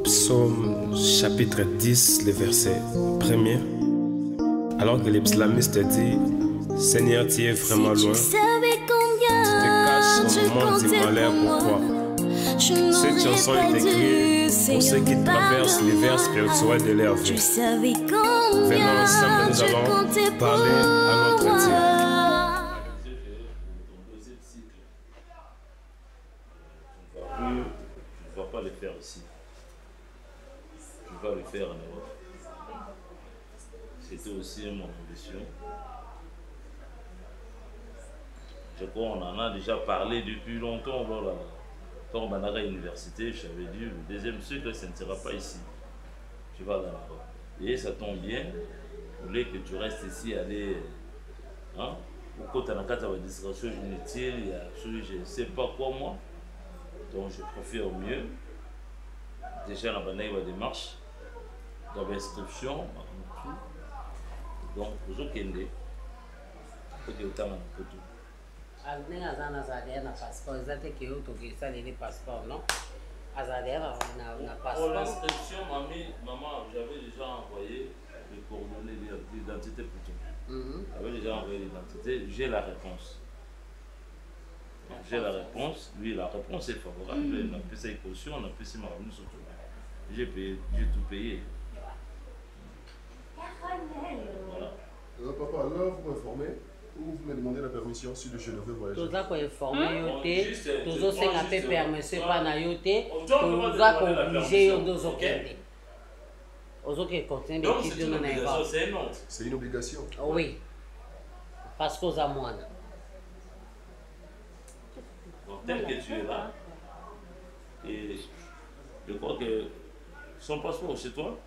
Psaume chapitre 10, le verset 1er. Alors que les psalmistes disent, Seigneur, tu es vraiment loin. Tu te caches au moment du malheur, pourquoi? Cette chanson est écrite pour ceux qui traversent l'hiver spirituel de leur vie. Venons ensemble, nous allons parler à notre Dieu. Je ne vais pas le faire ici. Je vais le faire en Europe. C'était aussi mon ambition. Je crois qu'on en a déjà parlé depuis longtemps. Voilà. Quand on va à l'université, je t'avais dit, le deuxième cycle, ça ne sera pas ici. Tu vas dans l'Europe. Et ça tombe bien. Vous voulez que tu restes ici, aller. Hein? Quand tu as une distraction inutile, il y a absolument, je ne sais pas quoi moi. Donc je préfère mieux. Déjà, dans la démarche, dans l'inscription, donc vous avez un passeport. Pour l'inscription, maman, j'avais déjà envoyé les coordonnées d'identité plutôt. J'avais déjà envoyé l'identité, j'ai la réponse. J'ai la réponse, lui la réponse est favorable, on a pu ses cautions, on a pu ses marabouts surtout. J'ai tout payé. Voilà. Alors papa, là vous m'informez ou vous me demandez la permission si je ne veux voyager? Tout ça qu'on informe yoté, tout ça c'est un peu permis pas na yoté, tout ça qu'on obligé aux deux okende. Aux autres qui continuent d'étudier dans la C'est une obligation. Oui, parce qu'aux amoines. Tel que tu es là, et je crois que son passeport c'est toi.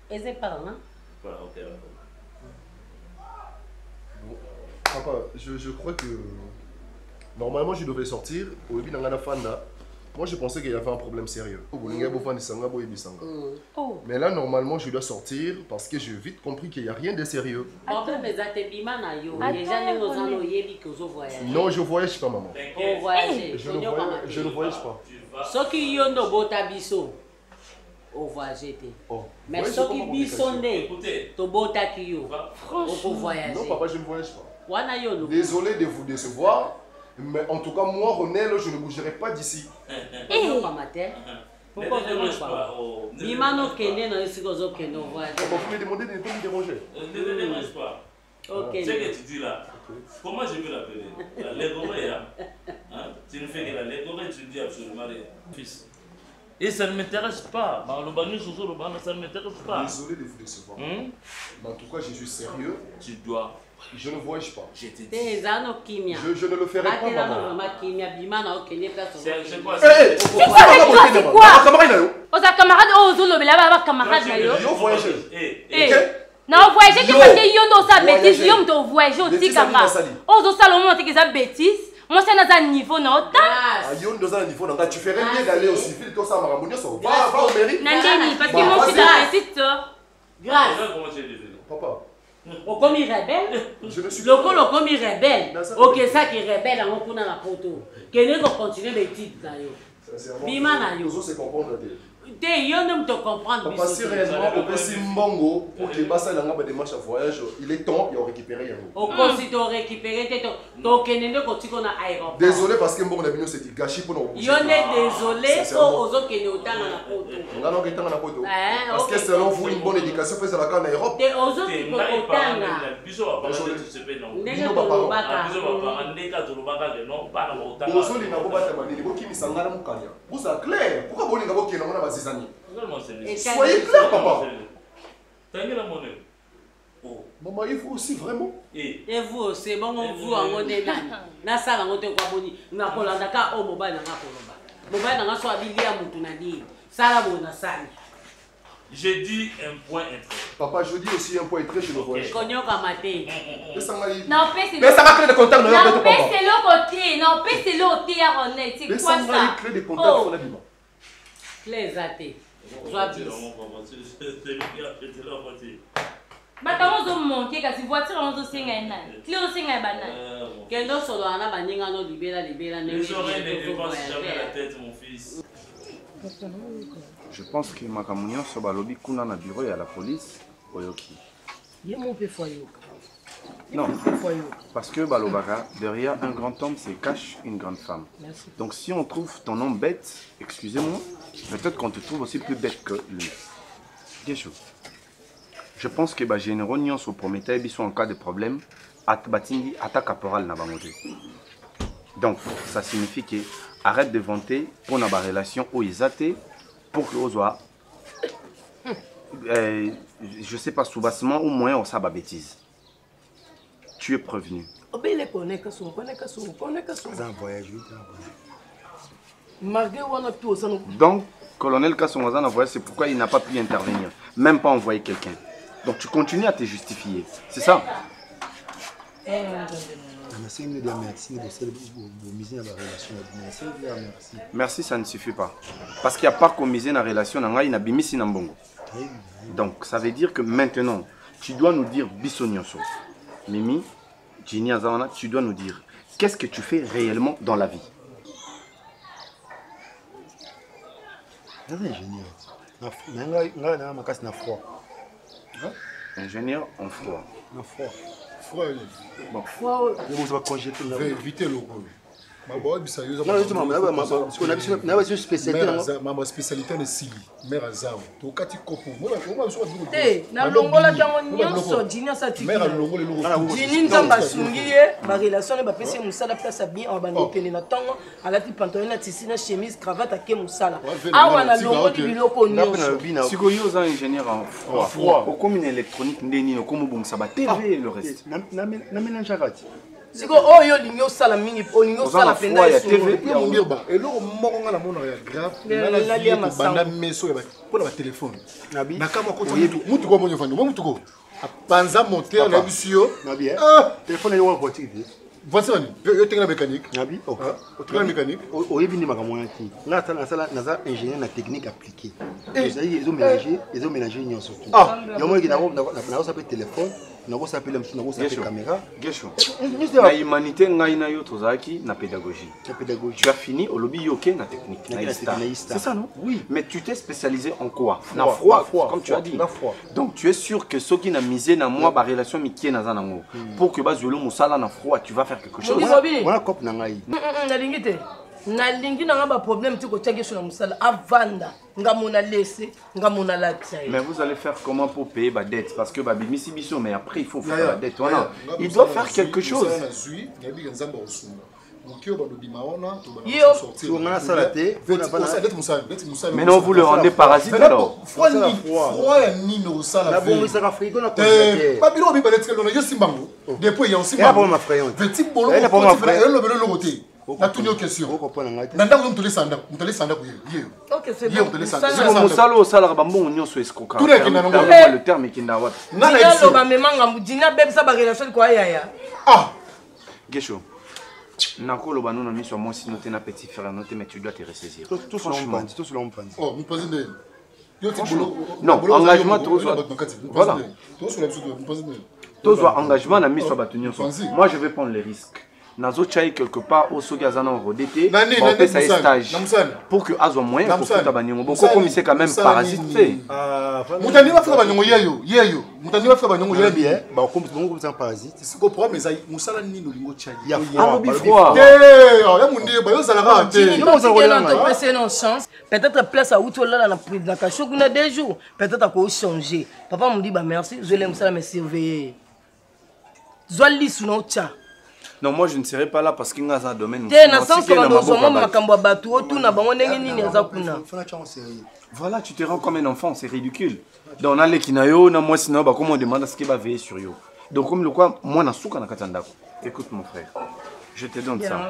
Et c'est pas là. Voilà, ok. Bon, papa, je crois que normalement je devais sortir. Au début, dans la fanda, moi je pensais qu'il y avait un problème sérieux. Mais là, normalement, je dois sortir parce que j'ai vite compris qu'il n'y a rien de sérieux. Non, je voyage pas, maman. Je ne voyage pas. Ce qui y a de botabiso, au voyager. Mais ce qui bisonné, to botakio, au voyager. Non, papa, je ne voyage pas. Désolé de vous décevoir. Mais en tout cas, moi, Ronel, je ne bougerai pas d'ici. Pourquoi vous ne pas? Bimano Kene, non, ici, vous avez vous me demandez de ne pas me déranger. Ne me dérange pas. Ok. Ce que tu dis là, comment je peux l'appeler? La légorée, hein? Tu ne fais que la légorée, tu ne dis absolument rien. Fils. Et ça ne m'intéresse pas. Ça ne m'intéresse pas. Désolé de vous décevoir. Mais en tout cas, je suis sérieux. Tu dois. Je ne voyage pas. Je te dis. Je ne le ferai pas, maman. C'est quoi ça? C'est quoi? Aux camarades, aux autres, là, camarades, là. Non, voyager, tu vas dire, yon doit bêtise, yon doit voyager au Tigama. Aux autres salons, tu as bêtise. Moi, c'est dans un niveau, non? Yon doit un niveau, tu ferais bien d'aller au civil, tout ça, maman. Va au mairie. Nandini, parce que moi, je suis dans la petite. Grâce. Papa. Au comme il rebelle, je ne suis le comme il rebelle, ok, ça qui rebelle, on peut dans la photo. Que nous continuer les titres. Bima na yo. Nous se comprendre. Te comprendre. Papa, si réellement on peut si mbongo pour que les bassins n'ont pas de démarche à voyage, il est temps de récupérer un au consi de récupérer donc ne continue na aéroport. Désolé parce que mbongo na bino c'est gâchis pour nous. Yo est désolé aux autres qui nous dans la photo. On a donc été dans la photo. Parce que selon vous une bonne éducation fait ça la en Europe. Des aux autres qui nous tanga. Nega to baka. Bozoli na bobata manini bokimisa ngala mukanya. Vous êtes clair. Pourquoi bolinga bokena mona bazizani? Soyez clair, papa. Maman, il faut aussi vraiment. Et vous aussi, bon, vous en avez na sala ngote kwa boni na kolanda ka o mobile na koloba. Mobile na so abilia mutu na di. Sala bona sali. Je dis un point intérêt. Papa, je dis aussi un point intérêt chez le voyage. Konyoka maté. Non, c'est mais ça va créer des contacts. Non, c'est le côté. Non, c'est le côté à Ronel. C'est quoi ça? Ça va créer des contacts sur la vie. Les athées. Batamu zo monter kasi voiture on zo singa ina. Clio singa bana. Kendo solo ana baninga no libera ne. Les oreilles ne dépensent jamais la tête mon fils. Je pense que Makamunyo Sobalobi Kuna na bureau et à la police, Oyoki. Non, parce que Balobara, derrière un grand homme se cache une grande femme. Merci. Donc si on trouve ton homme bête, excusez-moi, peut-être qu'on te trouve aussi plus bête que lui. Gesho. Je pense que les généraux n'y sont promettés, ils sont en cas de problème, attaque caporal na bangote. Donc ça signifie que arrête de vanter pour la relation où ils étaient pour que soit je sais pas sous-bassement ou moins on s'abat bêtise. Tu es prévenu. Donc, colonel Kassongaza n'a voyage, c'est pourquoi il n'a pas pu intervenir, même pas envoyer quelqu'un. Donc tu continues à te justifier, c'est ça? Merci, ça ne suffit pas. Parce qu'il n'y a pas qu'on mise dans la relation, il y a bimisi na mbongo. Donc ça veut dire que maintenant, tu dois nous dire Bissonyoso. Mimi, Gini Azana, tu dois nous dire qu'est-ce que tu fais réellement dans la vie. Ingénieur en froid. Froid. Bon. Éviter le coup. Ma spécialité est Sili. Mère Azam. Tu as dit copo. Eh, na longola kango nyonso Jini asati. Mère longola longola. Jini nzamba sungiye, ba relation ba pesi musala place bien en bandi pene na tango, alati pantalon na tissu na chemise, cravate ake musala. Awa na longoli biloko nyonso. Siko yo za ingénieur en froid. Au comme une électronique ndeni, comme bon ça va TV et le reste. Na mélange arati. Siko oyo lingo sala mingi, olingo sala penda ya TV. Ya mbirba. Eloko moko nga na mona ya grave. Na lia banda meso ya pour la téléphone. Nabi. Na kama ko mutu ko monyo fando, mutu ko. Panza monter na bisio. Nabi. Téléphone yo voiture. Voiture ni. Yo tenga mécanique. Nabi. OK. Tenga mécanique. Oyebi ni makamwa yaki. Nga tala sala naza ingénieur na technique appliquée. Ils ont mélangé nyonso. Yo mo ki na ko téléphone. Nous avons appelé la caméra. La humanité, na pédagogie. Tu as fini au lobby yoke na technique. C'est ça, non? Oui. Mais tu t'es spécialisé en quoi? Na froid, comme tu as dit. Donc tu es sûr que ceux qui n'ont misé na moi, la relation mikie na zanango, pour que bazolo musala na froid, tu vas faire quelque chose. Voilà cop na ngai. Nalingi na ba problème tiko tchage sur la musala avanda ngamona laisser ngamona la tsaï. Mais vous allez faire comment pour payer ma dette parce que babi si biso mais après il faut faire la dette. Voilà. Il doit faire quelque chose. Mais non, vous le rendez parasite alors. Na toutes nos questions. Nanda vous me sanda, vous sanda pour hier. OK, c'est bon. Musalo sala bambo nyonso escoka. Tout le terme qui n'a pas. Dina lo ba memanga mudina bebisa ba relation kwa yaya. Ah. Gesho. Nakolo ba non miso moi si noter na petit frère noter mais tu dois te ressaisir. Tout sur l'homme. Oh, nous président. Non, engagement trop soit. Voilà. Tout soit engagement na miso ba nyonso. Moi je vais prendre les risques. Nazo chai quelque part au Sogazana en rodété, on fait sa stage pour que Azo moyen pour que Tabanimo. Beaucoup comme c'est quand même parasité. Moutani va faire Banyo yeyo. Moutani va faire Banyo yeyo bien. Bah comme c'est un parasite. C'est quoi problème mais Moussala ni no lingo chai. Il y a froid. Eh, ya mundi ba yo salara te. Comment ça va passer une chance? Peut-être place à Outola na prise na cachot na 2 jours. Peut-être à quoi changer. Papa me dit bah merci, je l'aime ça me surveiller. Zoli sous no cha. Non, moi je ne serai pas là parce qu'il y a un domaine. Voilà, tu te rends comme un enfant, c'est ridicule. Donc on a les kinayo, on a moi sinon, comment on demande à ce qu'il va veiller sur yo. Donc comme le quoi, moi na souka na katandako. Écoute mon frère, je te donne ça.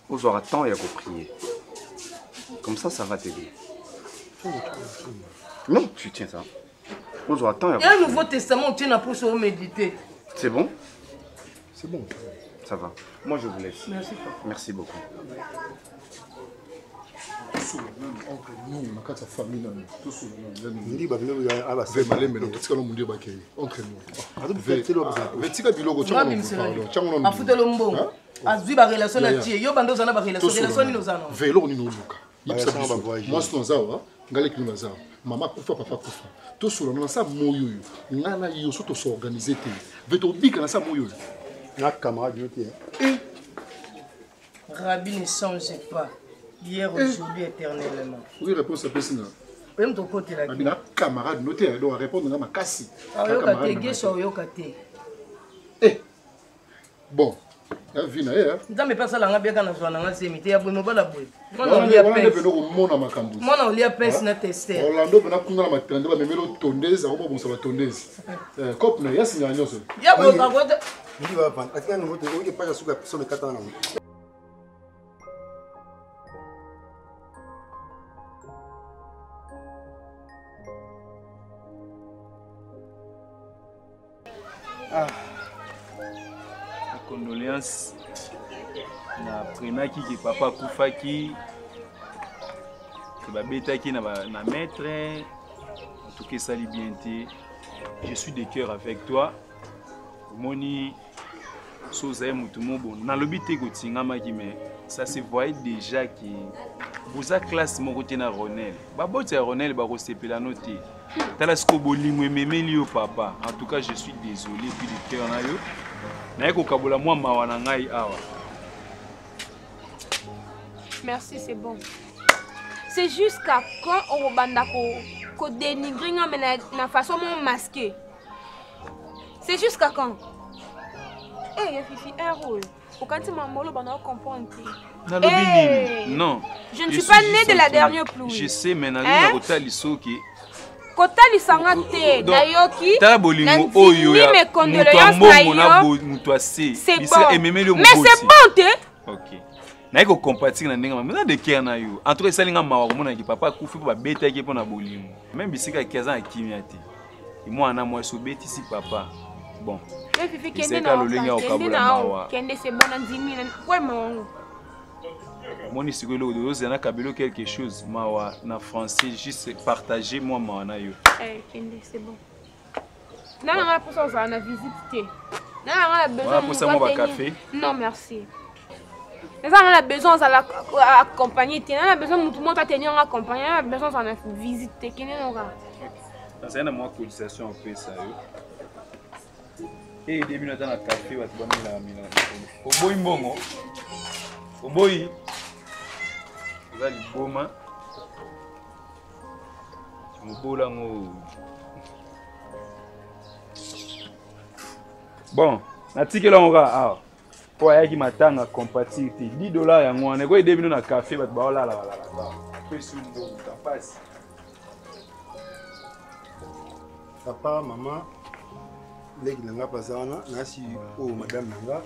Vous aurez temps et à prier. Comme ça, ça va t'aider. Non, tu tiens ça. Vous aurez temps et à prier. Il y a un Nouveau Testament, tu n'as pas pour méditer. C'est bon? C'est bon. Ça va. Moi, je vous laisse. Merci. Merci beaucoup. Non, on a quatre familles. Tout ça. On dit, bah, Ve malembe na tika lo mundio bakei entre nous. Ve tika biloko cha mo. Afutelo mbongo. Azwi ba relation na tie. Yo bando zana ba relation ni nozana. Ve lo ni no luka. Moi c'est zawa, ngale ki na zawa. Mama kufa papa kufa. To solo na sa moyo. Ngana yo so to s'organiser te. Ve to bika na sa moyo. Na camarade yote. Rabbi ne change pas. Hier, aujourd'hui, éternellement. Oui, réponse à Pessina. Même ton côté là. Abina camarade notaire doit répondre à ma casse. Bon, la vie na hier. Dans mes personnes là, bien quand on a c'est mité, abou no bala boy. Moi on a fait mona makambu. Moi on lia pèse na tester. Orlando bena kunga na matende ba memelo tondeuse, ako bon ça va tondeuse. Cop na ya sinya nyoso. Ya bo ka ko. Ndi ba pan. Atika no moto, o ke pa suka so me kata na. Ah, condoléances na prena qui papa Koufaki que babeta qui na maître en tout cas ça bien. Je suis de cœur avec toi moni soza mutumo bon na lobité ko tingama ki mais ça se voyait déjà que vous a classe mon côté na Ronel baboti Ronel ba ko sepela noter. Talasco bolimwe memeli yo papa. En tout cas, je suis désolé puis de cœur na yo. Na yeko kabola moi mawana ngai awa. Merci, c'est bon. C'est jusqu'à quand on banda ko dénigrer mais na façon mon masqué. C'est jusqu'à quand? Eh, ya fifi un rôle. Au quand tu m'as banda comprendre. Non. Je ne suis pas née de la dernière pluie. Je sais mais na na kota lisoki. Kota lisanga te nayoki tala bolingo oyo ya mes condoléances na yo muto ase c'est bon mais c'est bon te OK na ko compatir na ndenge mais na de cœur na yo en tout cas salinga mawa ko mona ki papa kufi po ba beta ki po na bolingo même bisika kiaza akimia te mwana moi so beti si papa bon mais fifi kende na kende c'est bon ndimi kwa mawango Mon isigolo de kabelo quelque chose mawa na français juste partager moi mana yo. Eh kende c'est bon. Non non pour ça on a visité. Non on a besoin pour ça moi ba café. Non merci. Mais ça on a besoin à accompagner, on a besoin tout le monde à tenir accompagner, on a besoin on a visiter kende on va. Ça c'est moi cotisation un peu ça yo. Et début dans la café va te donner la mina. Au boy mbongo. Au boy Boma. Bon, natiki là on va ah. Pour yaki matanga compatibilité $10 ya ngwana ko idebino na café bat ba la. Pesu ndo passe. Papa, maman, les gens nasi oh madame nanga,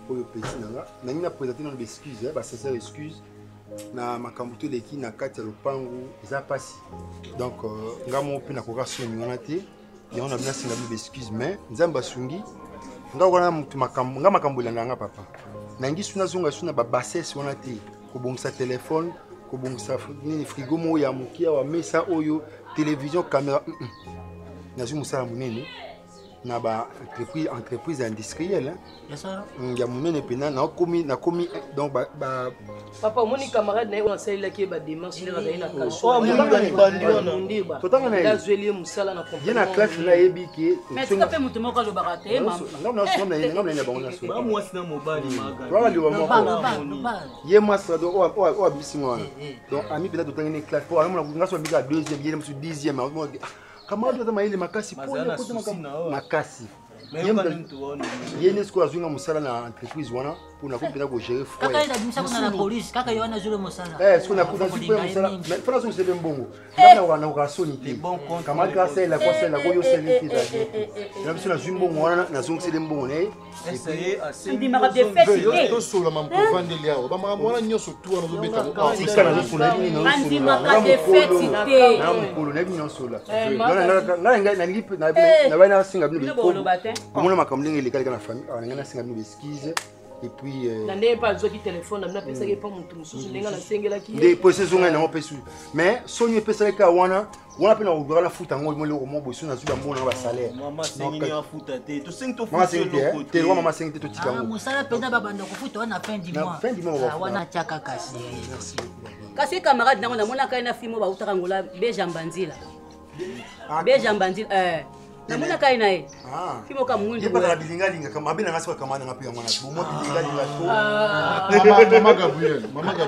oh le petit nanga, nanga présenter nos excuses, bah c'est ça excuse. Na makambuto leki na kati ya lopangu eza pasi donc ngamo pe na kokaso ngana te ya on a bien singa bi excuse mais nzamba sungi ngakona mutu makambu ngamakambu langa papa nangi suna zonga suna ba bassesse wana te ko bongisa téléphone ko bongisa ni frigo mo ya mukia wa mesa oyo télévision caméra nazu musala munene na ba entreprise industrielle ça ya munene pena na komi donc ba papa moni camarade na on sala ki ba dimanche na na kaso oh mundi bandi wana totanga na la zweli musala na comprendre na classe na yebiki mais tu peux mutumo ka lo bakate maman ngam na bango so ba mwasi na mobali maga wala liwa moko ye mwasi do o bisi ngwana donc ami pena totanga ni classe pour amona ngaso bika deuxième yele musu 10e camarade za maile makasi pour makasi yene sko azunga musala na entreprise wana pour na kupenda ko gérer froid kaka ina dimisa kuna na police kaka yona zule musala sko na kuna super musala mais fana so sebe mbongo na wana ko soni te kama ka sela ko sela ko yo sela ti za na biso na zumbongo wana na zunga sele mbongo ne essayer assez ndi maka de fête to solo mam pour vendre liao ba mwana nyoso tu wana zo beta ko sikana zo kuna ni no ndi maka de fête te na mukolo na bino sola na ngipe na bana singa bino bolo bate komona makambo ndenge elekali na famille ngana singa bino excuse et puis n'avez pas besoin de téléphone n'a pas ça pas mon tour je n'ai pas la single qui des possessions n'a pas pessu mais sonye pesa ka wana pe na obra la futa ngol mo mo bosu na zuba mbona ba salaire maman singi ya futa te to singi to futa te lo maman singi to tika ngo musala penda babanda ko futa wana fin du mois wana chaka kasi merci kasi camarade nango namona kai na fimo ba utaka ngola beja mbanzila beja mbanzila namona kai na ye fimo ka mungu ye para bilinga linga kama bina ngasi kama na pia mwana bo mo bilinga linga mama Gabriel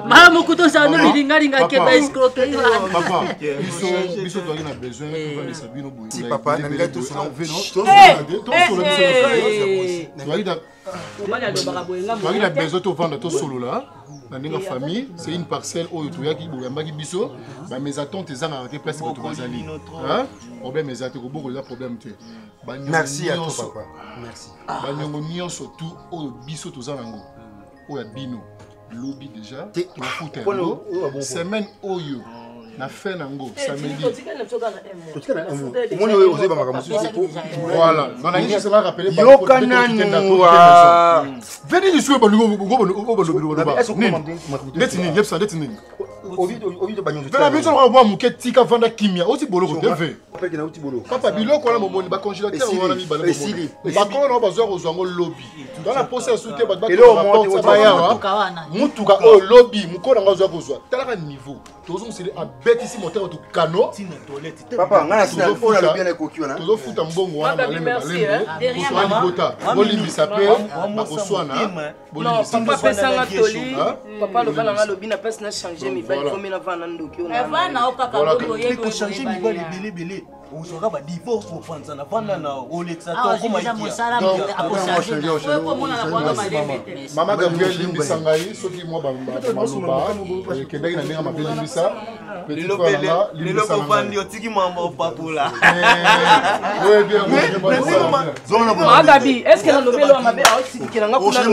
mama mukuto sa no bilinga linga ke ba escroquer papa biso to na besoin de va sabino boy si papa na ngai to solo il a besoin de vendre tout solo là dans une famille c'est une parcelle où tu y a qui boyambaki biso ba mes attentes ezanga arrêter place que tu vas aller hein problème ezate ko boko za problème te merci à toi papa merci ba nyongo nyonso tout o biso to za nango o ya bino lobby déjà na futa semaine oyo na fin nango samedi voilà donc na je vais rappeler venez nous jouer papa biloko na momoni ba congélateur wana mi bala momoni ba kono ba zo kozwango lobby dans la poste sauter ba mutuka o lobby mukona nga zo kozwa talaka niveau tozo c'est a bête ici moteur to kano papa ngana sina on a bien écoqué wana tozo futa mbongo wana balema bota bolimbisa pe bakoswana bolimbisa papa pesanga toli papa lo bana ngalo bina pesa na changer mi bali comme na vana ndoki ona vana okaka lobi oyeko changer mi bali belé ozoka ba divorce ko fanza na vana na Olexa to kuma ikia mama Gabriel limbisa ngai soki mwa ba maloba kendaki na ndenge mabe limbisa lelo ko vandi otiki mama papula Magabi est-ce que na lobelo wa mabe otiki kiranga kuna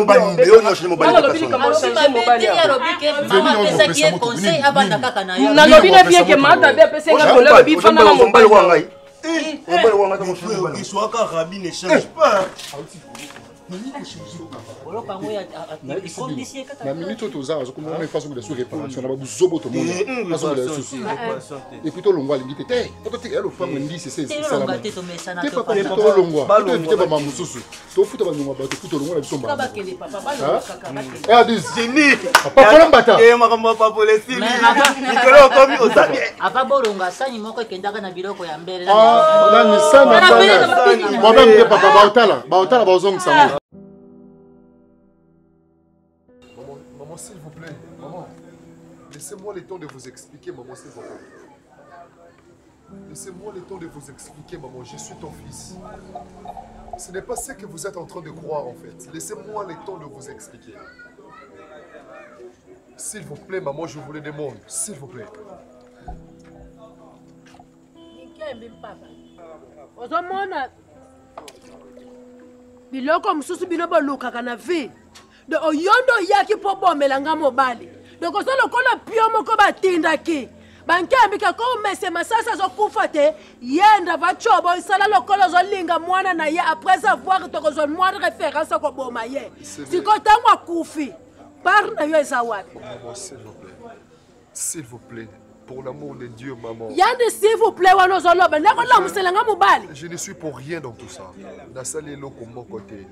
na lobi na bien que Magabi apesa nga kolelo bi fana na mobali wangai Iswaka Rabi ne change pas. Na minute toza comme on est face de sous réparation na ba buzobo to monde et puis to longwa lingite te to te elo femme ndi c'est ça la te papa to longwa to éviter ba mamususu to futa ba nyongwa ba to futa longwa na bisomba eh adis Jini papa lambata eh makamba papa le sim nikolo komi osabi aba bolonga sani moko kendaka na biloko ya mbele na ni sana moi même papa baotala bazongisa s'il vous plaît, maman, laissez-moi le temps de vous expliquer, maman, s'il vous plaît. Laissez-moi le temps de vous expliquer, maman, je suis ton fils. Ce n'est pas ce que vous êtes en train de croire, en fait. Laissez-moi le temps de vous expliquer. S'il vous plaît, maman, je vous le demande, s'il vous plaît. Biloko mususu bino bolukaka na vie. De oyondo yaki po bomelanga mobali. Donc ozo lokola pio moko batindaki. Bankambika ko mese masasa zo kufa te yenda vachobo isala lokola zo linga mwana na ye après avoir to ko mwana référence ko boma ye. Siko tangwa kufi. Par na yo eza wapi? Maman, s'il vous plaît. S'il vous plaît. Pour l'amour de Dieu, maman. Yande s'il vous plaît wano zo loba ndako la muselanga mobali. Je ne suis pour rien dans tout ça. Na sali loko mon côté.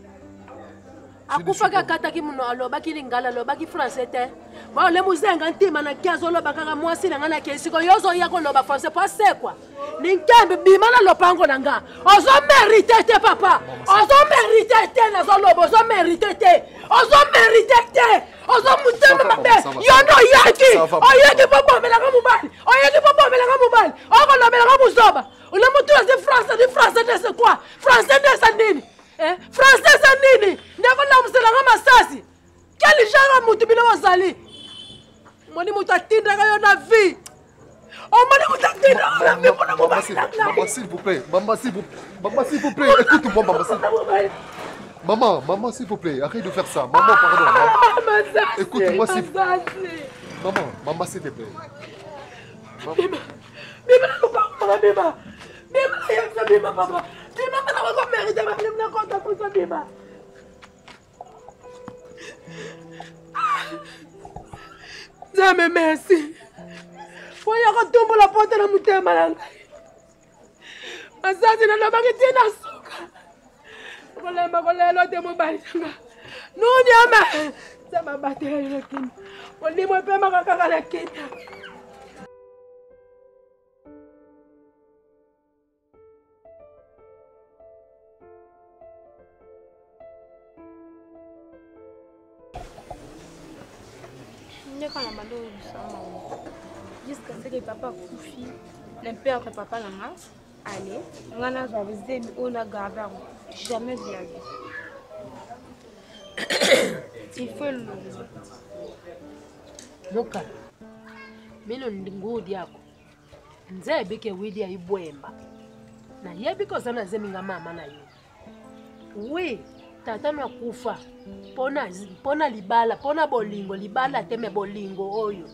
Akufaka kataki muno alobaki lingala lobaki français te ba le muzenga ntima na kiazo lobaka ka mwasi na ngana kesiko yozo yako loba français pas c'est quoi ninkambe bimana lopango nanga ozo mériter te papa ozo mériter te na zo lobo ozo mériter te ozo mutema mabe yono yaki oyaki papa melanga mubali oko lobela muzoba ule mutu de français de c'est quoi français de ça nini français ça nini ndeko na muselanga masasi quel genre mutu bino wazali moni mutu atindaka yo na vie moni mutu atindaka na vie mona mobali maman s'il vous plaît écoute-moi maman s'il vous plaît arrête de faire ça maman pardon écoute-moi s'il vous plaît maman s'il te plaît bima papa bima na ko mérite ba lim na ko ta ko sa bima Nzambe merci. Oya kotumbola poto na motema na ngai. Masasi nalobaki tina suka. Kolemba kolelo te mobali nanga. Nuni ama. Nzambe abatela yo kini. Olimo epema kaka na kini. Quand la mado jusqu'à ce que papa couche, le père que papa l'a allez, on a visité, on a gardé, jamais de la vie. Il faut le Moka, mais non ndingo diako. Nze beke widi ya ibwemba. Na yebi ko sana zeminga mama na yo. Oui. Tata na kufa pona libala pona bolingo libala teme bolingo oyo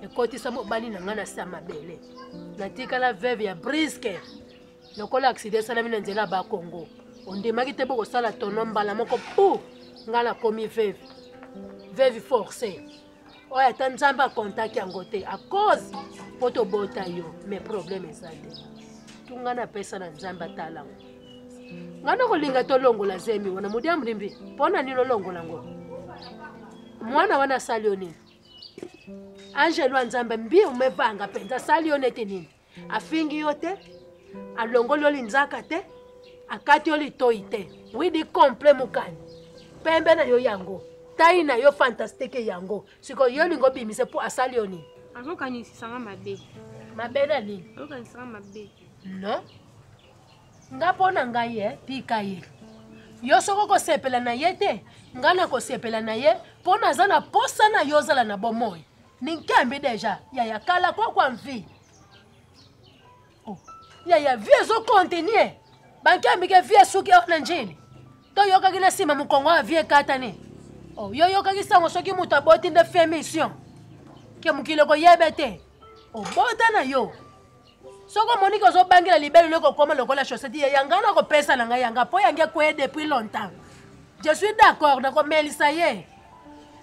ekotisa mobali na ngana sa mabele natika la veuve ya briske lokola accident sala mina nzela ba Congo ondemaki te boko sala tono mbala moko pu ngala komi veuve forcé oya tanzamba contact yango te a cause poto bota yo mais problème ezali tungana pesa na nzamba talango ngana kolinga tolongola zemi wana mudia mrimbi pona nilo longola ngo mwana wana salioni Angelo Nzambe mbi umevanga penza salione te nini afingi yote alongolo linzaka te akati oli toite widi komple mukani pembe na yo yango tai na yo fantastique yango siko yo lingo bimise po asalioni azokani sisanga mabe na nini azokani sisanga mabe no ngapona ngaye pika ye yo soko ko sepela na ye te ngana ko sepela na ye pona zana posa na yo zala na bomoy ninkambi deja ya kala kwa mvi oh ya vie zo continuer bankambi ke vie suki ona njini to yo kagina sima mukongo a vie katani oh yo kagisango soki mutaboti de faire mission ke mukile ko yebete oh bota na yo soko moniko zo bangela libelo leko koma lokola chaussette ya ngana ko pesa na ngai yanga po yange ko depuis longtemps je suis d'accord na ko melisa ye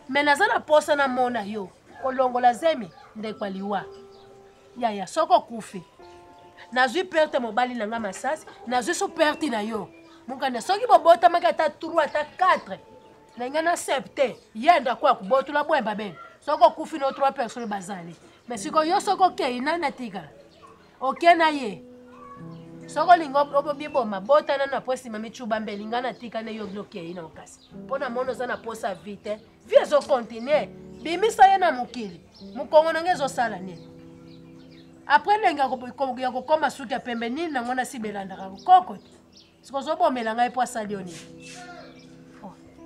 mais nazana posa na mona yo kolongola zemi ndekwaliwa ya soko kufi nazwi perte mobali na nga masasi nazwi so perte na yo mukanda soki bobota makata 3 ata 4 na ngana septe yenda kwa kubotula bwemba ben soko kufi no 3 personnes bazali mais siko yo soko ke ina natika ok na ye soko lingo obiboma bota na posi mami chuba mbeli ngana tika ne yo bloqué ina okasi pona mono za na posa vite vie zo continuer bimisa ye na mukili mukongo na ngezo sala nini après lenga ko koma suka pembe nini na ngona sibelanda ka koko siko zo bomela ngai po salioni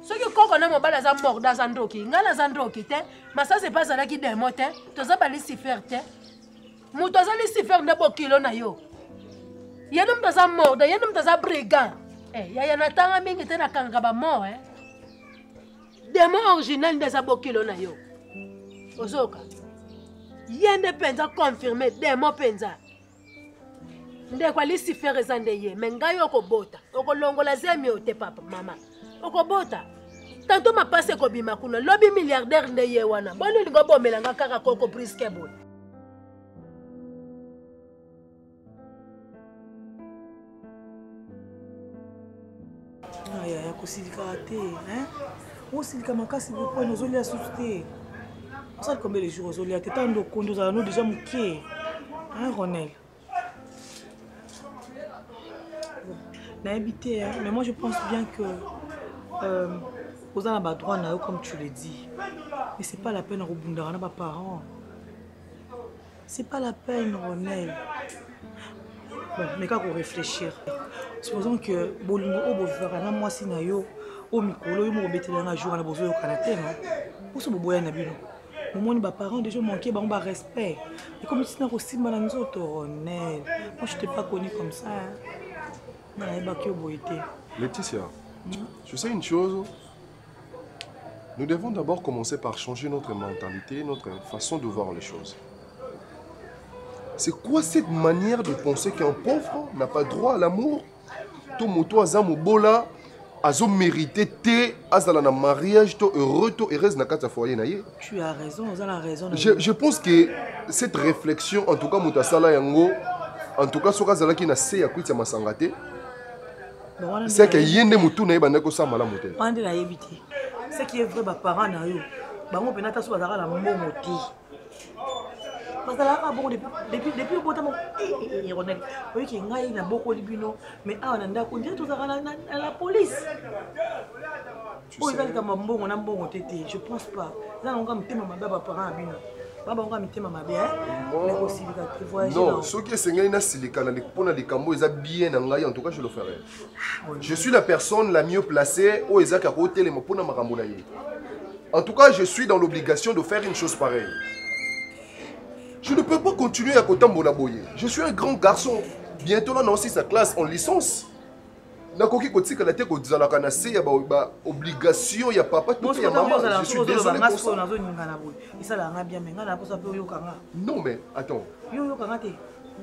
soki koko na mobala za morda za ndoki ngala za ndoki te masase pas ala ki demo te to za bali sifer te muto azali sifer nde bokilo na yo yena mtu aza morda yena mtu aza brigand yaya natanga mingi te nakanga bamo demo original nde aza bokilo na yo ozoka ye nde mpenza confirme demo mpenza nde kwa lisifer eza nde ye me ngai okobota okolongola zemi yo te papa mama okobota tanto mapasi ekobima kuna lobi milliardaire nde ye wana boni lingo bomelanga kaka koko briske boye ya kosilika te osilika makasi bopone ozolia susu te osali combien de jours ozolia te tando okondi ozala no déjà moke Ronel nayebi te mais moi je pense bien que oza na badroit na yo comme tu le dis mais c'est pas la peine kobundaka na baparents c'est pas la peine Ronel bon mais kaka réfléchir supposons que bolingo o bovivaka na mwasi na yo o mikolo yo moko obetelanga jour wana bozoyokana te non poso boboya na bino momoni baparents déjà manqué bango barespect et comme tina kosimba na nzoto Ronel moi je t'ai pas connu comme ça nayebaki yo boye te Laetitia, tu sais une chose, nous devons d'abord commencer par changer notre mentalité, notre façon de voir les choses. C'est quoi cette manière de penser qu'un pauvre n'a pas droit à l'amour? Tout moto azamu bola, azo mérité te azala na mariage to heureux to heureuse na kata foyer na ye. Tu as raison, vous avez raison. Je pense que cette réflexion en tout cas mutasala yango en tout cas soka zala ki na se ya kwitya masanga te. C'est que yende mutu na yeba ndeko sa malamu te. Ande na yebiti. Ce qui est vrai ba parents na yo. Bango penata so bazala na mbongo te. Bazala bon depuis au bout Ronel. Oui qui ngai na boko libino mais awa na ndako ndie to zaka na la police. Oh ils veulent comme mbongo na mbongo tete. Je pense pas. Là on va me tema mabe ba parents abino. Baba on va me tema mabe hein. Mais aussi le voyager. Non, ce qui est sengeli na silika na pona likambo eza bien na ngai en tout cas je le ferai. Je suis la personne la mieux placée au ezaka ko tele mo pona makambo na ye. En tout cas, je suis dans l'obligation de faire une chose pareille. Je ne peux pas continuer à côté de boye. Je suis un grand garçon. Bientôt là, on a aussi sa classe en licence. Nakoki koti que la tête au zala kanase ya ba obligation ya papa tout ya maman. Je suis désolé pour ça. Non mais attends.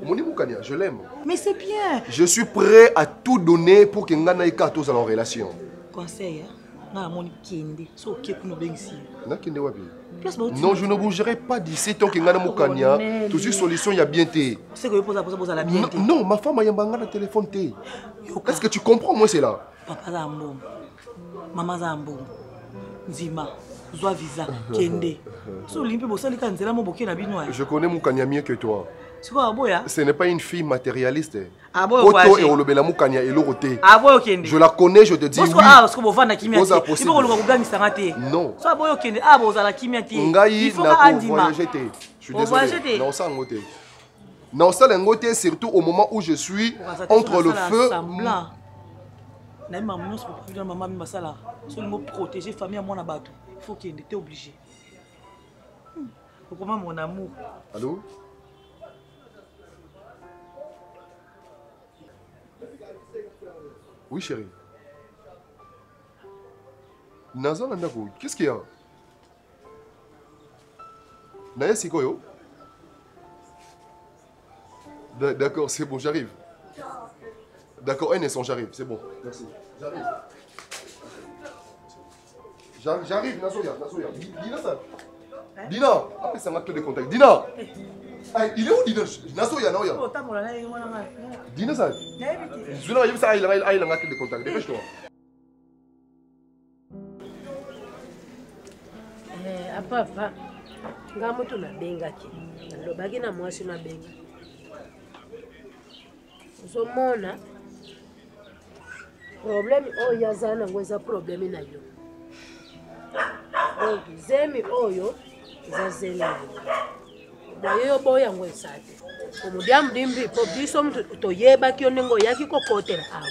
Moni Moukania, je l'aime. Mais c'est bien. Je suis prêt à tout donner pour que ngana ika tous en relation. Conseil hein. Non, je ne bougerai pas d'ici tant que ngana Moukania. Toujours solution y a bien té. Non, ma femme a un téléphone té. Est-ce que tu comprends moi c'est là? Papa Zambo, maman Zambo, Zima, Zoa Visa, Kende. Je connais Moukania mieux que toi. Ce n'est pas une fille matérialiste. Je la connais, je te dis oui. Non. Je suis désolé. Surtout au moment où je suis entre le feu. Il faut qu'il était obligé. Comment mon amour? Allô? Oui, chérie. Nazan Andako, qu'est-ce qu'il y a? Naya Sikoyo? D'accord, c'est bon, j'arrive. D'accord, un instant, j'arrive, c'est bon. Merci. J'arrive, Nasoya. Dina, ça. Dina, après ça m'a clé de contact. Dina! Il est où Dina? Nasoya, Naoya. Dina, ça. Je vais ça, il a un clé de contact. Dépêche-toi. Papa, ngamu tunabengaki. Lobaki na mwasi mabenga. Uzomona problème oyo azana ngweza problème nayo. Donc zemi oyo zazela. Bayo boya ngwesate. Omudiamu dimbi po biso toyeba kionengo yaki kokotela awo.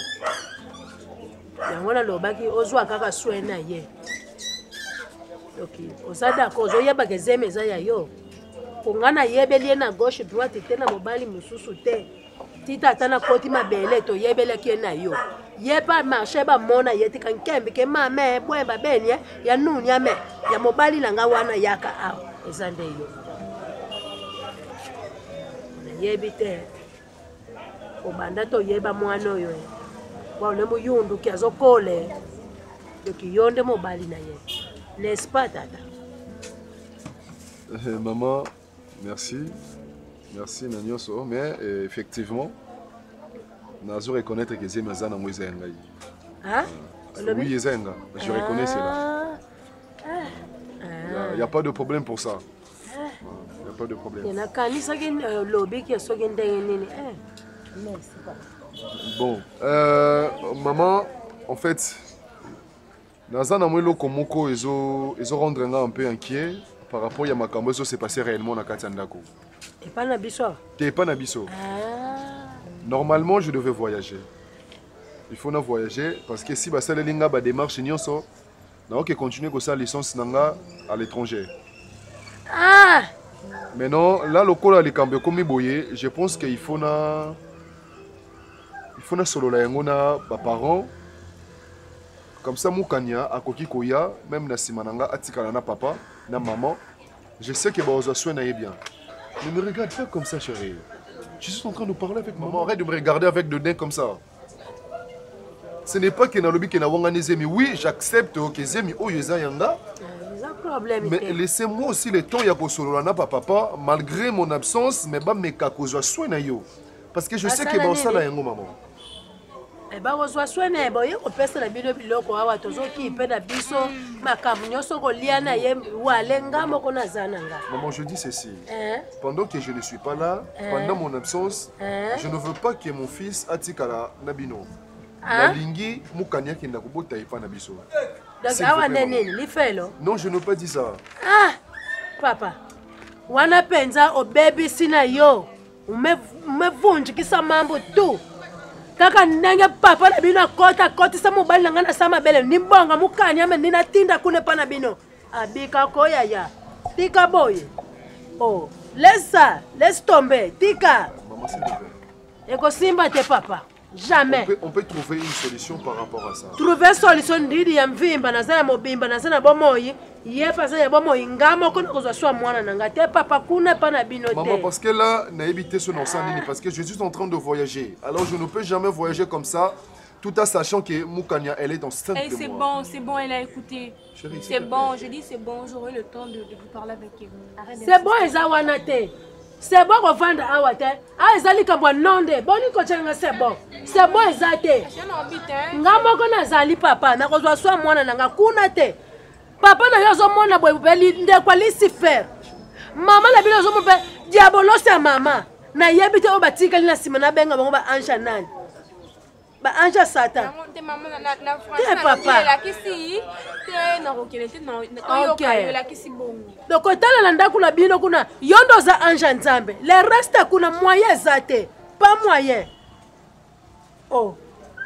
Yangona lobaki ozwa kaka swena ye. Okay, osada kozo yeba kezeme za yayo. Kongana yebelie na gauche droite tena mobali mususu te. Tita tana koti mabele to yebele kiena yo. Yeba marché ba mona yeti kan kembe ke mame bwemba benye ya nuni ya me ya mobali na ngawana yaka awo ezande yo. Yebite obanda to yeba mwana oyo wa ole muyundu kyazokole yonde mobali na ye. N'est-ce pas, Tata? Maman, merci. Merci, Nanyoso. Mais effectivement, Nazo reconnaître que c'est Mazana Mouzenga. Hein? Oui, Yezenga. Je reconnais cela. Il n'y a pas de problème pour ça. Il n'y a pas de problème. Bon, maman, en fait, Nazana Mwelo Komoko, ils ont rendu un peu inquiet par rapport à Makambo, ce qui s'est passé réellement dans Katiandako. Et pas Nabiso? T'es pas Nabiso. Normalement, je devais voyager. Il faut pas voyager parce que si ça linga ba démarche nyonso, na ok continuer ko sa licence nanga à l'étranger. Ah! Mais non, là le col les cambe comme boyé, je pense qu'il faut na solo la yangona ba parents. Comme ça, Moukania, à Koki Koya, même na Simananga, Atikala na papa, na maman, je sais que Baozo soigne bien. Ne me regarde pas comme ça, chérie. Je suis en train de parler avec maman. Arrête de me regarder avec le nez comme ça. Ce n'est pas que na lobby que na wanga zemi. Oui, j'accepte que zemi o yeza yanga. Mais laissez-moi aussi le temps ya ko solo na papa malgré mon absence mais ba meka ko zo soina yo. Parce que je sais que bon ça la yango maman. Eh ben on soit soigné boye ko pesa na bino biloko awa tozo ki pe na biso makamu nyoso ko liana ye walenga moko na zananga. Maman, je dis ceci. Pendant que je ne suis pas là, pendant mon absence, je ne veux pas que mon fils atikala nabino. Nalingi mukanya kenda ko bota ipa na biso. Donc awa nene ni felo. Non, je n'ai pas dit ça. Ah papa. Wana penza o baby sina yo. Umevunjikisa mambo tu. Kaka ndenge papa na bino kota sa mobali na ngana sama bele nimbonga mukanya ame nina tinda kune pa na bino. Abika koya ya. Tika boy. Oh, laisse tomber. Tika. Maman, s'il te plaît. Eko simba te papa. Jamais. On peut trouver une solution par rapport à ça. Trouver solution ndidi ya mvimba na zana mobimba na zana bomoyi. Yepa za ya bomoyi ngamo kono kozwa mwana nanga te papa kuna pa na bino te. Maman, parce que là na évité ce non-sens parce que je suis en train de voyager. Alors je ne peux jamais voyager comme ça tout en sachant que Moukania elle est enceinte de moi. C'est bon, elle a écouté. C'est bon, je dis c'est bon, j'aurai le temps de vous parler avec elle. C'est bon Ezawanate. C'est bon qu'on vende à Wate. Ah, Ezali Kabwa Nonde. Boni Kochenga, c'est bon. C'est bon Ezate. Ngamoko na Zali papa. Na kozwa swa mwana nanga kunate. Papa na yozo mwana bwebeli ndekwa lisi faire. Mama na bilo zo mpe diabolos ya mama. Na yebite o batika lina simana benga bango ba anja nani. Ba anja satan. Te mama na français papa. La kisi te na rokelete na yo la kisi bongo. Donc otala na ndaku na bino kuna yondo za anja nzambe. Le reste kuna moyen zate. Pas moyen. Oh.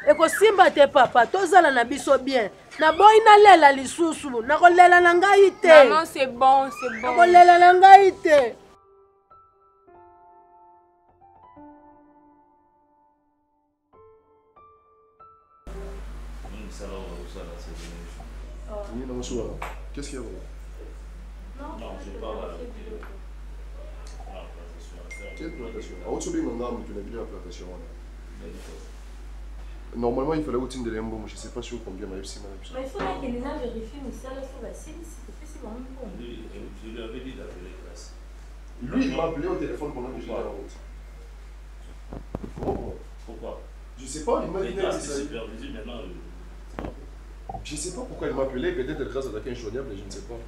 Eko simba te papa, tozala na biso bien. Na boy na lela lisusu, na kolela na ngai te. Maman, c'est bon, c'est bon. Na kolela na ngai te. Qu'est-ce qu'il y a? Non, je pas la quelle plantation? La plantation. Normalement, il fallait au de l'embo, je ne sais pas sur combien mais il faut que les gens vérifient, mais ça, c'est bon. Je lui avais dit d'appeler classe. Lui, il m'a appelé au téléphone pendant que j'étais en route. Pourquoi? Je ne sais pas, il m'a dit maintenant. Je ne sais pas pourquoi il m'a appelé, peut-être grâce à la injoignable, je ne sais pas.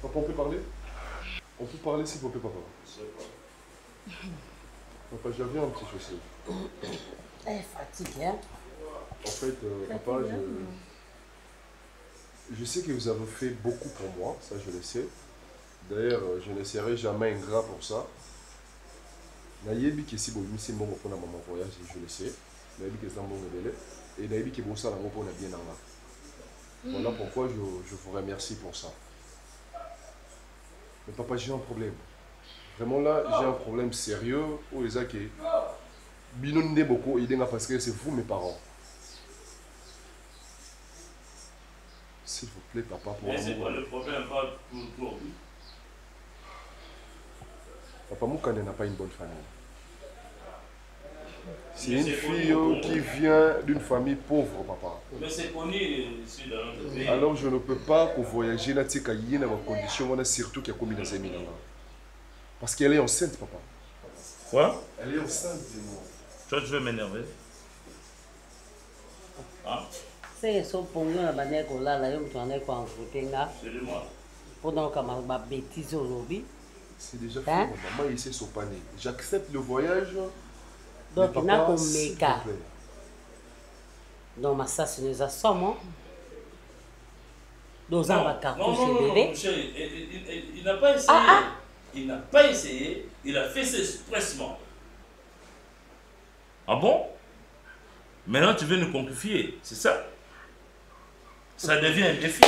Papa, on peut parler? On peut parler s'il vous plaît, papa. Papa, j'avais un petit souci. Elle est fatiguée, hein? En fait, papa, je sais que vous avez fait beaucoup pour moi, ça je le sais. D'ailleurs, je ne serai jamais ingrat pour ça. Nayebi que si vous avez bon pour maman voyage, je le sais. Nayebi que c'est un bon délai. Et nayebi que vous ça pour la bien en Voilà pourquoi je vous remercie pour ça. Mais papa, j'ai un problème. Vraiment là, j'ai un problème sérieux. Où les gens qui binondent beaucoup, parce que c'est vous mes parents. S'il vous plaît, papa, pour mais c'est quoi le problème pas pour lui? Papa Moukane n'a pas une bonne famille. C'est une fille qui vient d'une famille pauvre, papa. Mais c'est connu ici dans notre pays. Alors je ne peux pas voyager là, dans les conditions, surtout qu'il y a commis dans ces mines. Parce qu'elle est enceinte, papa. Quoi? Elle est enceinte de moi. Toi, tu veux m'énerver? Hein? C'est ça pour nous, la manière qu'on a, là, on est en voté là. Absolument. Pendant qu'on a bêtise au lobby. C'est déjà fait, maman, il s'est sopané. J'accepte le voyage. Donc, il y a comme méga. Donc, ma ça, c'est nous assommons. Dans un carton chez bébé. Il n'a pas essayé. Il n'a pas essayé. Il a fait ça expressement. Ah bon? Maintenant, tu veux nous confier, c'est ça? Ça devient un défi.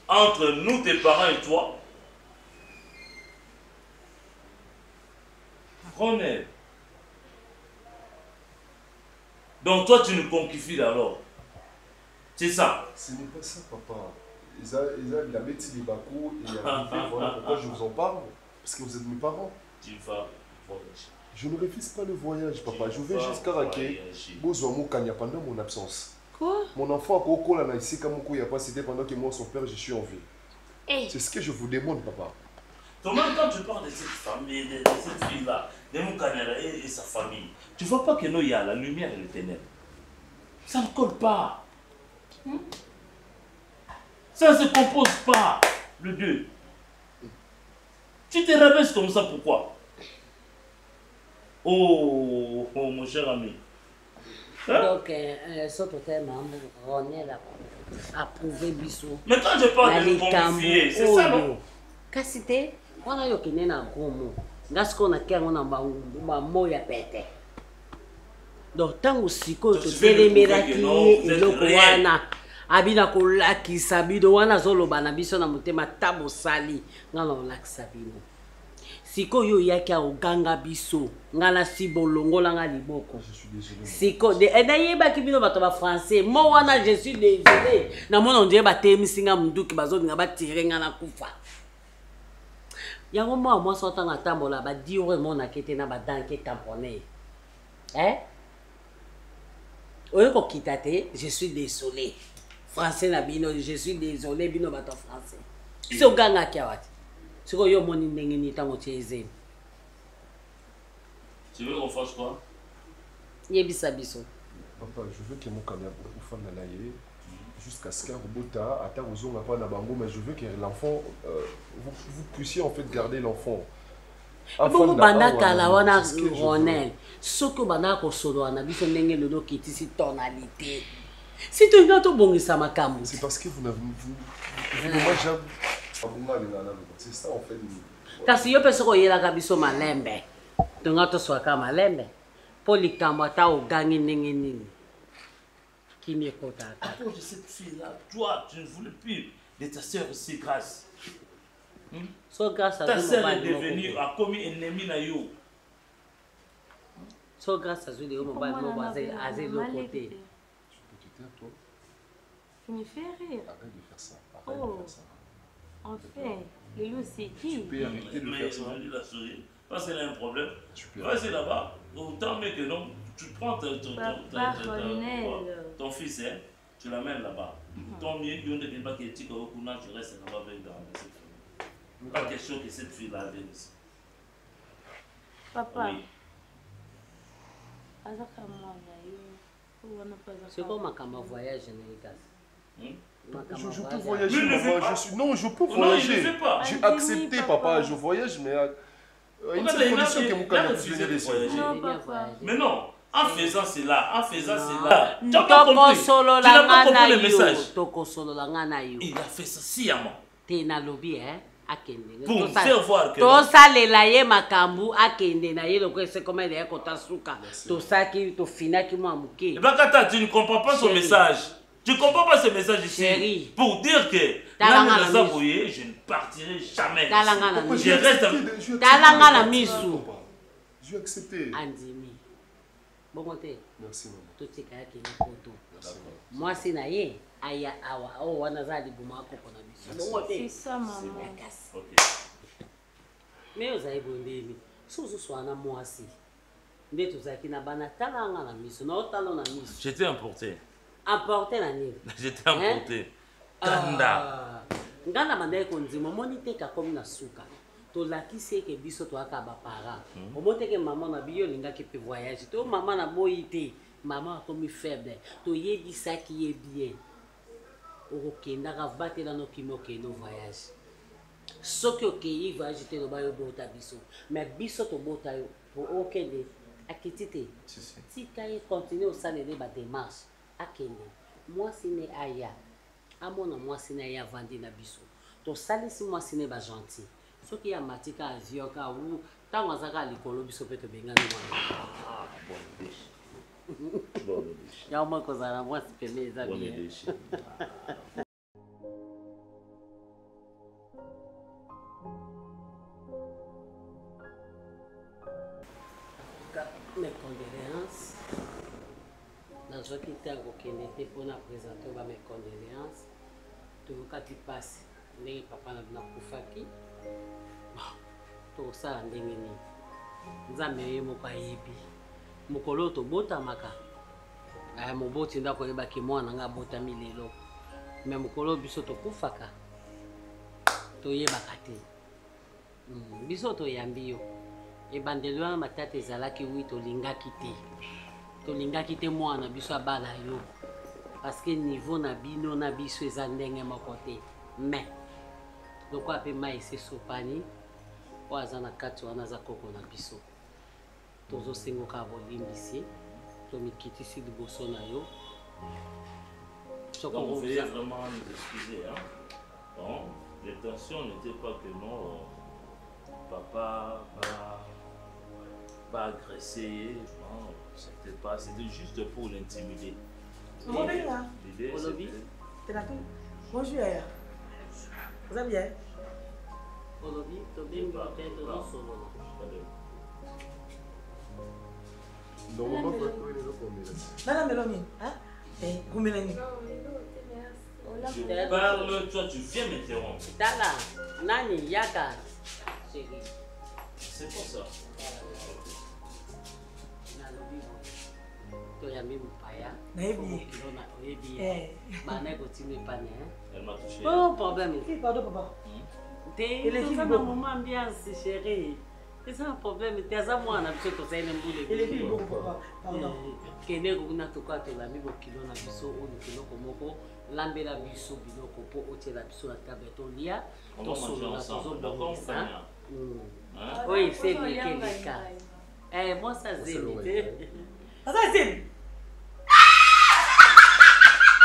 Entre nous, tes parents et toi, Ronel. Donc toi, tu nous conquifies alors. C'est ça. Ce n'est pas ça, papa. Il a mis des Bakou et il a dit, voilà pourquoi je vous en parle. Parce que vous êtes mes parents. tu vas voyager. Je ne refuse pas le voyage, papa. Je vais jusqu'à Raké. Pendant mon absence. Quoi? Mon enfant a encore là ici comme il n'y a pas cité pendant que moi, son père, je suis en vie. Hey. C'est ce que je vous demande, papa. Comment quand tu parles de cette famille, de cette fille-là, de Moukanera et sa famille, tu ne vois pas que nous, il y a la lumière et les ténèbres. Ça ne colle pas. Ça ne se compose pas, le deux. Tu te rabaisses comme ça, pourquoi? Oh, mon cher ami. Hein? Donc, ce côté, René a approuvé Bissot. Mais quand je parle de confier, c'est ça, non? Cassité, on a eu un gros mot. Gascon a qu'un mot à péter. Donc, tant aussi que tu fais les miracles et le Kouana, Abina Kolaki, Sabido, Wana Zolo, Banabiso, Namutema, Tabo Sali, Nano Lak Sabino. Siko yo yaka oganga biso ngala sibolongo langa liboko. Je suis désolé. Siko de edayeba kibino bato ba français. Mo wana je suis désolé. Na mona on dirait ba temisinga munduki bazo nga ba tirer ngana kufa. Yango moi sortant na tambola ba di vraiment na kete na ba danke tamponné. Hein? Oyo ko kitate, je suis désolé. Français na bino, je suis désolé bino bato français. C'est oganga kiawati. Tu veux qu'on fasse quoi? Papa, je veux que mon camion jusqu'à ce qu'un robot à Tarozon n'a pas d'abandon, mais je veux que l'enfant, vous puissiez en fait garder l'enfant. Bon, banda kalawana Ronel, ce que banda ko solo na biso ndenge lodo kitisi tonalité. Si tu n'as pas bon ça ma cam. C'est parce que vous n'avez c'est ça en fait. Kasi yo peso ko yela ka biso malembe. Tonga to swaka malembe. Polikamba ta o gangi ndenge nini. Kimi kota. À cause de cette fille-là, toi, tu ne voulais plus de ta sœur aussi grâce. So grâce à ta sœur est devenue, a commis ennemi na yo. So grâce à Dieu, de mon bas à zéro côté. Tu me fais rire. Arrête de faire ça. Oh. Enfin, le loup c'est qui? Tu peux arrêter de faire ça. Je lui la souris. Parce qu'elle a un problème. Vas-y là-bas. Autant mais que non, tu prends ton fils, hein, tu l'amènes là-bas. Tant mieux, il y a des débats qui éthiques au courant, tu restes là-bas avec cette fille. Pas question que cette fille-là vienne ici. Papa. Oui. C'est comme un voyage, je peux voyager, maman. Non, je peux voyager. J'ai accepté, papa. Je voyage, mais à une seule condition que mon camion puisse venir ici. Mais non, en faisant cela, tu n'as pas compris le message. Il a fait ça sciemment. Pour faire voir que tosalela ye makambu akende na ye loko ese comme il kota suka tosaki to finaki mo amuke. Bakata, tu ne comprends pas son message. Tu ne comprends pas ce message ici. Chérie. Pour dire que je ne partirai jamais. Je reste avec Talanga la misu. J'ai accepté. Andimi. Bon côté. Merci maman. Tout ce qu'il y a qui est photo. Moi c'est na ye aya awa o wana zali bumako kona biso. Bon côté. C'est ça maman. Mais vous avez bondeli. Soso swana mwasi. Nde tozaki na bana talanga la misu. Na otalo na misu. J'étais importé. Apporter la nini? J'étais importé. Tanda. Ngana mandai konzima monite ka comme na suka. To lakisi ke biso to aka ba para. Omote ke maman na biyo linga ke pe voyage. To maman na boyité. Maman comme faible. To yebi ça qui est bien. Okenda ka batela no kimoke no voyage. Soki okeyi voyage te no ba yo bota biso. Mais biso to bota yo pour okende akitite. Si kaye continue au salé ba démarche. Akende moi sine aya amona moi sine aya vandi na biso to salisi moi sine ba gentil soki ya matika azioka ou tango azaka likolo biso pe to bengana bon ya mo ko zala moi sipeme za bien mes condoléances. Dans ce qui était pour présenter mes condoléances, tout cas qui passe, les papa n'a pas fait tout ça en nzambe ye moko ayebi mokolo tobotamaka moboti ndako oyebaki mwana nga abotami lelo me mokolo biso tokufaka toyebaka te biso toyambi yo ebandeli wana matata ezalaki wi tolingaki te mwana biso abala yo parce que niveau na bino na biso eza ndenge moko te me lokwa mpe mai esesopani oyo aza na kati wana aza koko na biso tozosengoka bolimbisi tomikitisi liboso na yo. Donc vous voulez vraiment nous excuser, hein? Bon, l'intention n'était pas que non, papa va agresser, non, c'était pas, c'était juste pour l'intimider. L'idée c'était... Bonjour. Vous allez bien? Normalement, il faut les autres. Madame Mélanie, hein? Vous Mélanie. Je parle, toi tu viens m'interrompre. Dala, Nani, Yaka, chérie. C'est pour ça. Elle m'a touché. Oh, problème. Pardon, papa. C'est un moment ambiance, chérie. C'est un problème. C'est un mois, on a besoin de faire un boulot. Il est bon, papa. Pardon. Kene kuna toka to la bibo kilo na biso o ni kilo komoko lambe la biso biloko po otie la biso na table to lia to solo na tozo bonisa. Oui, c'est le cas. Moi ça zénité. Ça zénité.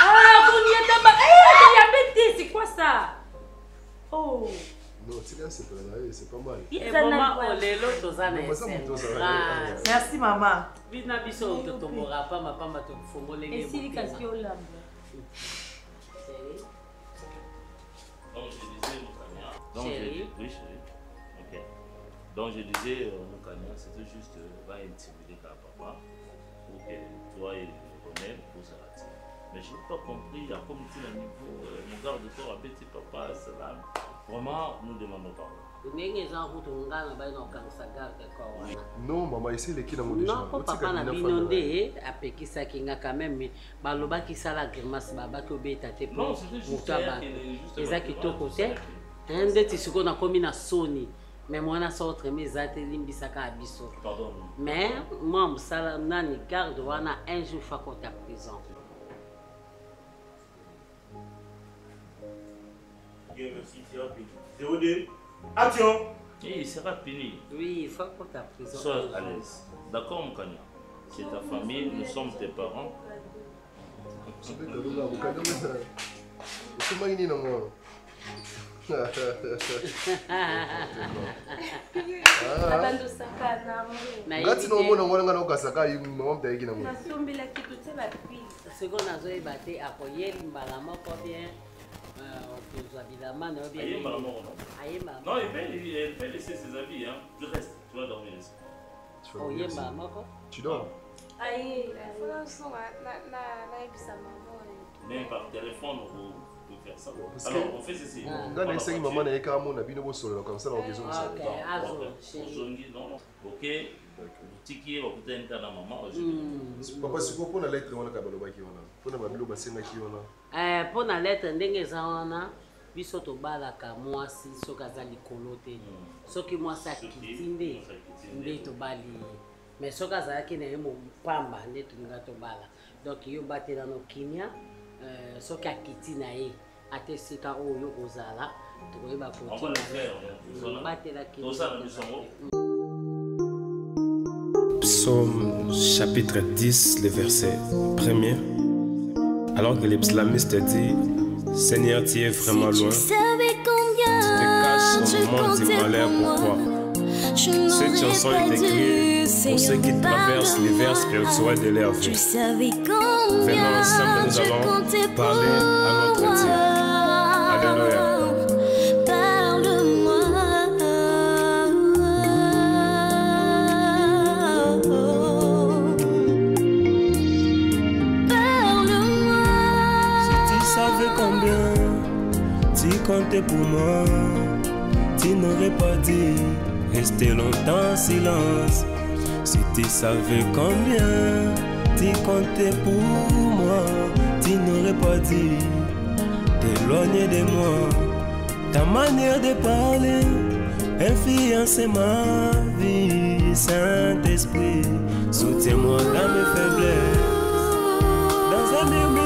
Ah, vous n'y êtes pas. Il y a bêté, c'est quoi ça? Oh. Non, c'est pas mal. Merci maman. Donc je disais, Moukania, c'était juste va intimider papa pour que toi et Ronel vous arrêtez. Mais je n'ai pas compris, il y a comme tu l'as niveau, mon garde de corps a bêté papa, salam. Vraiment, nous demandons pardon. Non, maman, ici, les qui dans mon déjà. Non, papa n'a binondé, après qui ça qui n'a quand même, baloba qui ça la grimace, baba qui obéit à tes plans, pour toi, les gens qui t'ont côté, un des tissus qu'on a commis à Sony. Mais moi, on a sorti mes ateliers, bisaka abisso. Pardon. Mais moi, ça n'a ni garde, on a un jour fait qu'on t'a prison. Action! Il sera puni. Oui, il faut qu'on t'a prison. Sois à l'aise. D'accord, mon Kanya? C'est ta famille, nous sommes tes parents. Ngati no mona ngwana okasaka mama mtaiki na mona. Nasombela kitu tela pi. Seconde azoye baté akoyeli mbala moko bien. Non, elle peut laisser ses habits, hein. Je reste, tu vas dormir ici. Tu dors? Même par téléphone, on peut faire ça. Alors, on fait ceci. Quand on essaie, maman n'a qu'à mon habit, nous sommes comme ça, on a besoin de ça. Non, ok. Tiki, on peut être dans maman. Papa, c'est quoi pour la lettre, on a qu'à baloba qui on a. Pour la babilo, c'est qui on a. Pour la lettre, ndenge zaona. Biso to balaka mwasi soki aza likolo te soki mwasi akiti nde tobali mais soki azalaki na ye mopamba nde tolinga tobala donc yo batela no kimia soki akiti na ye ate esika oyo kozala tokoyeba kotibatela Psaume chapitre 10, le verset 1er. Alors que les psalmistes disent Seigneur, tu es vraiment loin. Tu te caches au monde du malheur pour toi. Cette chanson est écrite pour ceux qui traversent l'hiver spirituel de leur vie. Venons ensemble, nous allons parler à notre Dieu. Alléluia. Combien tu comptais pour moi, tu n'aurais pas dit rester longtemps en silence. Si tu savais combien tu comptais pour moi, tu n'aurais pas dit t'éloigner de moi. Ta manière de parler influence ma vie. Saint-Esprit, soutiens-moi dans mes faiblesses, dans un murmure